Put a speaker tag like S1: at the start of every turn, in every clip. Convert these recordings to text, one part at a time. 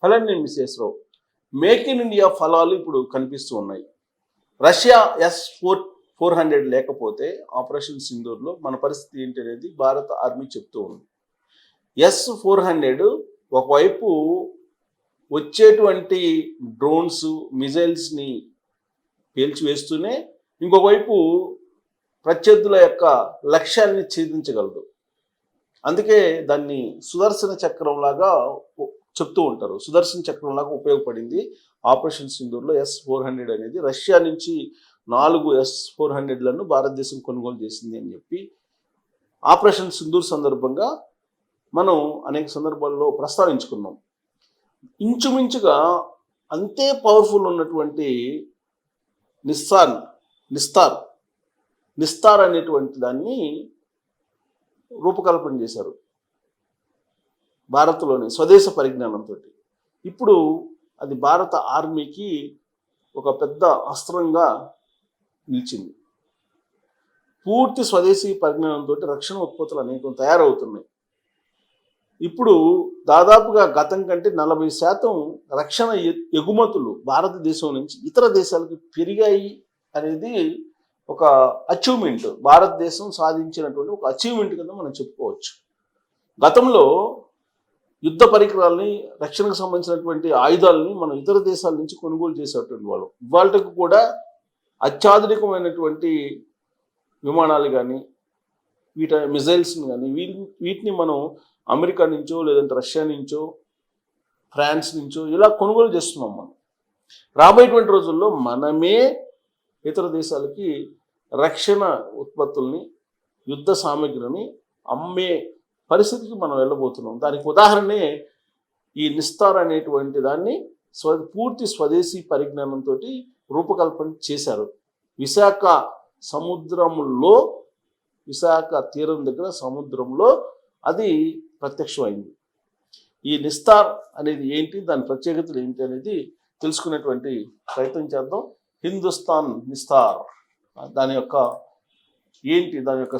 S1: Hello నేను Mrs Rao. Make in India ఫలాలు ఇప్పుడు కనిపిస్తూ ఉన్నాయి. రష్యా S-400 లేకపోతే ఆపరేషన్ సింధూర్లో మన పరిస్థితి ఏంటి అనేది భారత ఆర్మీ చెప్తూ ఉంది. S-400 ఒకవైపు వచ్చేటువంటి డ్రోన్స్ మిజైల్స్ని పేల్చివేస్తూనే ఇంకొక వైపు ప్రత్యర్థుల యొక్క లక్ష్యాన్ని ఛేదించగలదు. అందుకే దాన్ని సుదర్శన చక్రంలాగా చెప్తూ ఉంటారు. సుదర్శన చక్రంలాగా ఉపయోగపడింది ఆపరేషన్ సింధూర్లో S-400 అనేది. రష్యా నుంచి 4 S-400లను భారతదేశం కొనుగోలు చేసింది అని చెప్పి ఆపరేషన్ సింధూర్ సందర్భంగా మనం అనేక సందర్భాల్లో ప్రస్తావించుకున్నాం. ఇంచుమించుగా అంతే పవర్ఫుల్ ఉన్నటువంటి నిస్తార్ అనేటువంటి దాన్ని రూపకల్పన చేశారు భారత్లోని స్వదేశ పరిజ్ఞానంతో. ఇప్పుడు అది భారత ఆర్మీకి ఒక పెద్ద అస్త్రంగా నిలిచింది. పూర్తి స్వదేశీ పరిజ్ఞానంతో రక్షణ ఉత్పత్తులు అనేకం తయారవుతున్నాయి. ఇప్పుడు దాదాపుగా గతం కంటే 40% రక్షణ ఎగుమతులు భారతదేశం నుంచి ఇతర దేశాలకు పెరిగాయి అనేది ఒక అచీవ్మెంట్, భారతదేశం సాధించినటువంటి ఒక అచీవ్మెంట్ కింద మనం చెప్పుకోవచ్చు. గతంలో యుద్ధ పరికరాలని, రక్షణకు సంబంధించినటువంటి ఆయుధాలని మనం ఇతర దేశాల నుంచి కొనుగోలు చేసేటువంటి వాళ్ళం. ఇవాళకు కూడా అత్యాధునికమైనటువంటి విమానాలు కానీ మిజైల్స్ని కానీ వీటిని మనం అమెరికా నుంచో లేదంటే రష్యా నుంచో ఫ్రాన్స్ నుంచో ఇలా కొనుగోలు చేస్తున్నాం. మనం రాబోయేటువంటి రోజుల్లో మనమే ఇతర దేశాలకి రక్షణ ఉత్పత్తుల్ని, యుద్ధ సామగ్రిని అమ్మే పరిస్థితికి మనం వెళ్ళబోతున్నాం. దానికి ఉదాహరణే ఈ నిస్తార్ అనేటువంటి దాన్ని పూర్తి స్వదేశీ పరిజ్ఞానంతో రూపకల్పన చేశారు. విశాఖ తీరం దగ్గర సముద్రంలో అది ప్రత్యక్షమైంది. ఈ నిస్తార్ అనేది ఏంటి, దాని ప్రత్యేకతలు ఏంటి అనేది తెలుసుకునేటువంటి ప్రయత్నం చేద్దాం. హిందుస్థాన్ నిస్తార్ దాని యొక్క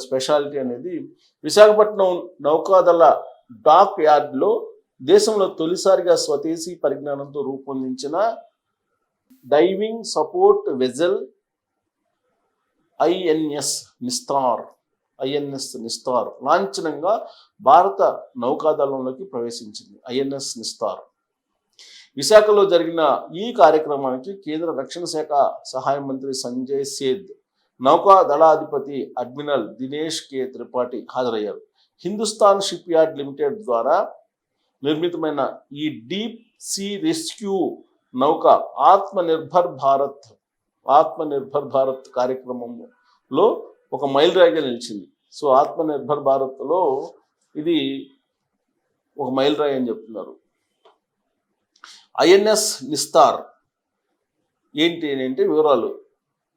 S1: స్పెషాలిటీ అనేది విశాఖపట్నం నౌకాదళ డాక్ యార్డ్లో దేశంలో తొలిసారిగా స్వదేశీ పరిజ్ఞానంతో రూపొందించిన diving support vessel INS Nistar లాంఛనంగా భారత నౌకాదళంలోకి ప్రవేశించింది. ఐఎన్ఎస్ నిస్తార్ విశాఖలో జరిగిన ఈ కార్యక్రమానికి కేంద్ర రక్షణ శాఖ సహాయ మంత్రి సంజయ్ సేథ్, నౌకా దళాధిపతి అడ్మిరల్ దినేష్ కే త్రిపాఠి హాజరయ్యారు. హిందుస్థాన్ షిప్ యార్డ్ లిమిటెడ్ ద్వారా నిర్మితమైన ఈ డీప్ సీ రెస్క్యూ నౌక ఆత్మనిర్భర్ భారత్ కార్యక్రమంలో ఒక మైలురాయిగా నిలిచింది. సో ఆత్మనిర్భర్ భారత్లో ఇది ఒక మైలురాయి అని చెప్తున్నారు. ఐఎన్ఎస్ నిస్తార్ ఏంటి అంటే వివరాలు,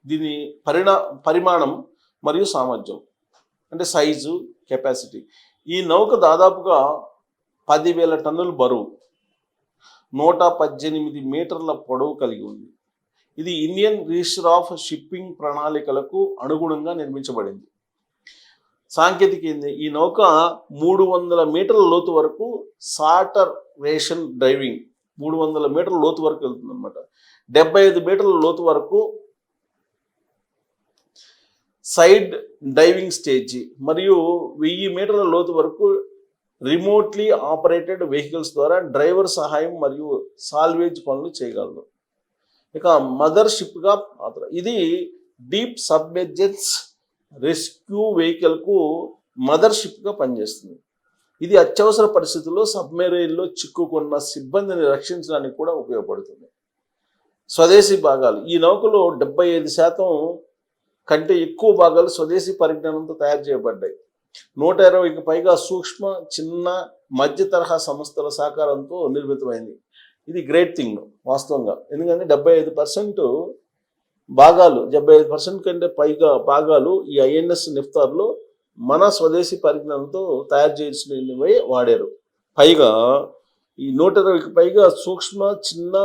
S1: దీని పరిమాణం మరియు సామర్థ్యం అంటే సైజు, కెపాసిటీ. ఈ నౌక దాదాపుగా 10,000 టన్నుల బరువు, 118 మీటర్ల పొడవు కలిగి ఉంది. ఇది ఇండియన్ రిజిస్టర్ ఆఫ్ షిప్పింగ్ ప్రణాళికలకు అనుగుణంగా నిర్మించబడింది. సాంకేతిక ఈ నౌక 300 మీటర్ల లోతు వరకు సాటర్ రేషన్ డ్రైవింగ్ 300 మీటర్ల లోతు వరకు వెళ్తుంది అనమాట. 75 మీటర్ల లోతు వరకు సైడ్ డైవింగ్ స్టేజ్ మరియు 1000 మీటర్ల లోతు వరకు రిమోట్లీ ఆపరేటెడ్ వెహికల్స్ ద్వారా డ్రైవర్ సహాయం మరియు సాల్వేజ్ పనులు చేయగలరు. ఇక మదర్ షిప్గా ఇది డీప్ సబ్మెర్జెన్స్ రెస్క్యూ వెహికల్కు మదర్ షిప్గా పనిచేస్తుంది. ఇది అత్యవసర పరిస్థితుల్లో సబ్మెరైన్లో చిక్కుకున్న సిబ్బందిని రక్షించడానికి కూడా ఉపయోగపడుతుంది. స్వదేశీ భాగాలు, ఈ నౌకలో 75% కంటే ఎక్కువ భాగాలు స్వదేశీ పరిజ్ఞానంతో తయారు చేయబడ్డాయి. 120కి పైగా సూక్ష్మ, చిన్న, మధ్య తరహా సంస్థల సహకారంతో నిర్మితమైంది. ఇది గ్రేట్ థింగ్ వాస్తవంగా, ఎందుకంటే 75% కంటే పైగా భాగాలు ఈ ఐఎన్ఎస్ నిస్తార్లో మన స్వదేశీ పరిజ్ఞానంతో తయారు చేసినవే వాడారు. పైగా ఈ 120కి పైగా సూక్ష్మ, చిన్న,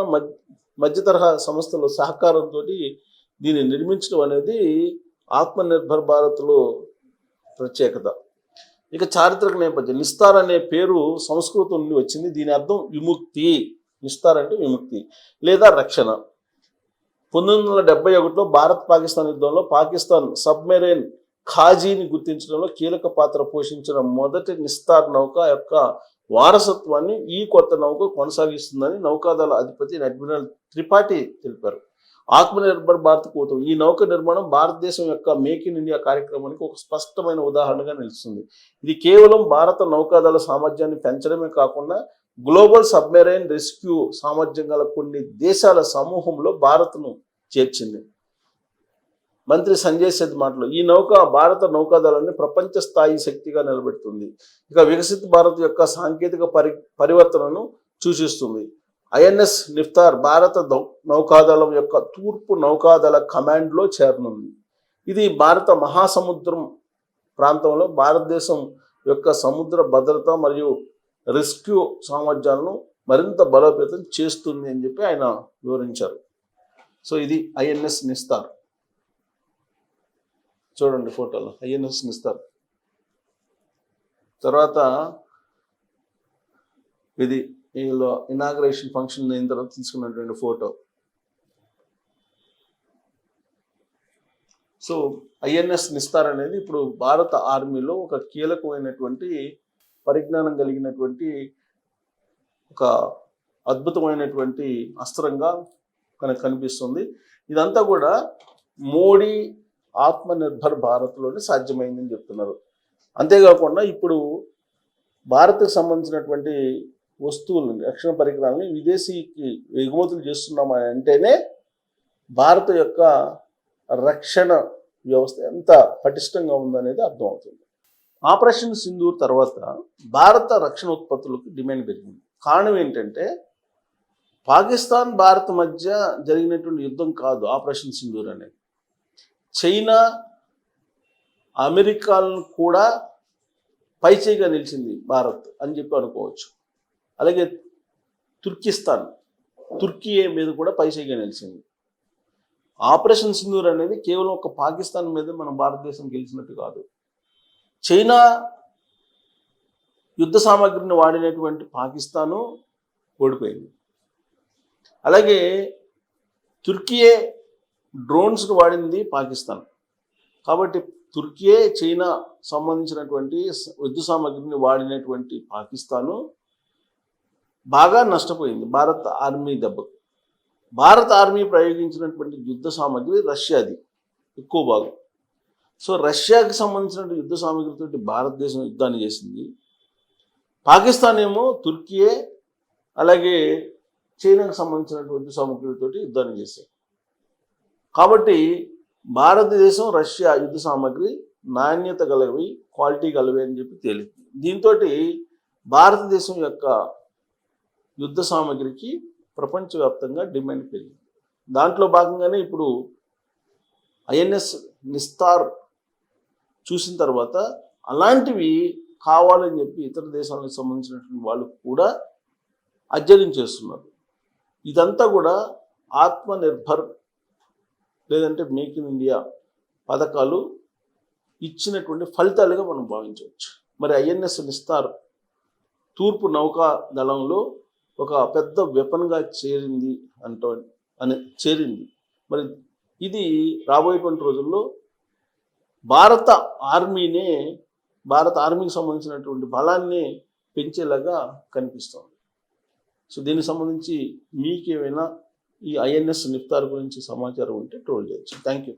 S1: మధ్య తరహా సంస్థల సహకారంతో దీన్ని నిర్మించడం అనేది ఆత్మనిర్భర్ భారత్లో ప్రత్యేకత. ఇక చారిత్రక నేపథ్యం, నిస్తార్ అనే పేరు సంస్కృతం నుండి వచ్చింది. దీని అర్థం విముక్తి నిస్తార్ అంటే విముక్తి లేదా రక్షణ. 1971లో భారత్ పాకిస్తాన్ యుద్ధంలో పాకిస్తాన్ సబ్మెరైన్ ఖాజీని గుర్తించడంలో కీలక పాత్ర పోషించిన మొదటి నిస్తార్ నౌక యొక్క వారసత్వాన్ని ఈ కొత్త నౌక కొనసాగిస్తుందని నౌకాదళ అధిపతి అడ్మిరల్ త్రిపాఠి తెలిపారు. ఆత్మనిర్భర్ భారత్ కోసం ఈ నౌక నిర్మాణం భారతదేశం యొక్క మేక్ ఇన్ ఇండియా కార్యక్రమానికి ఒక స్పష్టమైన ఉదాహరణగా నిలుస్తుంది. ఇది కేవలం భారత నౌకాదళ సామర్థ్యాన్ని పెంచడమే కాకుండా గ్లోబల్ సబ్మెరైన్ రెస్క్యూ సామర్థ్యం గల కొన్ని దేశాల సమూహంలో భారత్ను చేర్చింది. మంత్రి సంజయ్ సేథ్ మాటలు, ఈ నౌక భారత నౌకాదళాన్ని ప్రపంచ స్థాయి శక్తిగా నిలబెడుతుంది. ఇక వికసిత భారత్ యొక్క సాంకేతిక పరివర్తనను సూచిస్తుంది. ఐఎన్ఎస్ నిఫ్తార్ భారత నౌకాదళం యొక్క తూర్పు నౌకాదళ కమాండ్లో చేరనుంది. ఇది భారత మహాసముద్రం ప్రాంతంలో భారతదేశం యొక్క సముద్ర భద్రత మరియు రెస్క్యూ సామర్థ్యాలను మరింత బలోపేతం చేస్తుంది అని చెప్పి ఆయన వివరించారు. సో ఇది ఐఎన్ఎస్ నిస్తార్. చూడండి ఫోటోలో ఐఎన్ఎస్ నిస్తార్. తర్వాత ఇది వీళ్ళు ఇనాగ్రేషన్ ఫంక్షన్ అయిన తర్వాత తీసుకున్నటువంటి ఫోటో. సో ఐఎన్ఎస్ నిస్తార్ అనేది ఇప్పుడు భారత ఆర్మీలో ఒక కీలకమైనటువంటి పరిజ్ఞానం కలిగినటువంటి ఒక అద్భుతమైనటువంటి అస్త్రంగా మనకు కనిపిస్తుంది. ఇదంతా కూడా మోడీ ఆత్మనిర్భర్ భారత్లోనే సాధ్యమైందని చెప్తున్నారు. అంతేకాకుండా ఇప్పుడు భారత్కు సంబంధించినటువంటి వస్తువులను, రక్షణ పరికరాలని విదేశీకి ఎగుమతులు చేస్తున్నామని అంటేనే భారత యొక్క రక్షణ వ్యవస్థ ఎంత పటిష్టంగా ఉందనేది అర్థమవుతుంది. ఆపరేషన్ సింధూర్ తర్వాత భారత రక్షణ ఉత్పత్తులకు డిమాండ్ పెరిగింది. కారణం ఏంటంటే పాకిస్తాన్ భారత్ మధ్య జరిగినటువంటి యుద్ధం కాదు ఆపరేషన్ సింధూర్ అనేది. చైనా అమెరికాలను కూడా పైచేయిగా నిలిచింది భారత్ అని చెప్పి అనుకోవచ్చు. అలాగే తుర్కీ మీద కూడా పైచేయిగా నిలిచింది. ఆపరేషన్ సింధూర్ అనేది కేవలం ఒక పాకిస్తాన్ మీద మన భారతదేశం గెలిచినట్టు కాదు. చైనా యుద్ధ సామాగ్రిని వాడినటువంటి పాకిస్తాను ఓడిపోయింది. అలాగే తుర్కీయే డ్రోన్స్ను వాడింది పాకిస్తాన్. కాబట్టి తుర్కీయే చైనా సంబంధించినటువంటి యుద్ధ సామాగ్రిని వాడినటువంటి పాకిస్తాను బాగా నష్టపోయింది భారత ఆర్మీ దెబ్బకు. భారత ఆర్మీ ప్రయోగించినటువంటి యుద్ధ సామాగ్రి రష్యాది ఎక్కువ భాగం. సో రష్యాకి సంబంధించిన యుద్ధ సామాగ్రితో భారతదేశం యుద్ధాన్ని చేసింది. పాకిస్తాన్ ఏమో తుర్కీయే అలాగే చైనాకు సంబంధించినటువంటి యుద్ధ సామాగ్రితో యుద్ధాన్ని చేశాయి. కాబట్టి భారతదేశం రష్యా యుద్ధ సామాగ్రి నాణ్యత గలవి, క్వాలిటీ గలవి అని చెప్పి తేలింది. దీంతో భారతదేశం యొక్క యుద్ధ సామాగ్రికి ప్రపంచవ్యాప్తంగా డిమాండ్ పెరిగింది. దాంట్లో భాగంగానే ఇప్పుడు ఐఎన్ఎస్ నిస్తార్ చూసిన తర్వాత అలాంటివి కావాలని చెప్పి ఇతర దేశాలకు సంబంధించినటువంటి వాళ్ళు కూడా అధ్యయనం చేస్తున్నారు. ఇదంతా కూడా ఆత్మనిర్భర్ లేదంటే మేక్ ఇన్ ఇండియా పథకాలు ఇచ్చినటువంటి ఫలితాలుగా మనం భావించవచ్చు. మరి ఐఎన్ఎస్ నిస్తార్ తూర్పు నౌకా దళంలో ఒక పెద్ద వెపన్గా చేరింది చేరింది. మరి ఇది రాబోయేటువంటి రోజుల్లో భారత ఆర్మీకి సంబంధించినటువంటి బలాన్ని పెంచేలాగా కనిపిస్తుంది. సో దీనికి సంబంధించి మీకేమైనా ఈ ఐఎన్ఎస్ నిఫ్తార్ గురించి సమాచారం ఉంటే ట్రోల్ చేయొచ్చు. Thank you.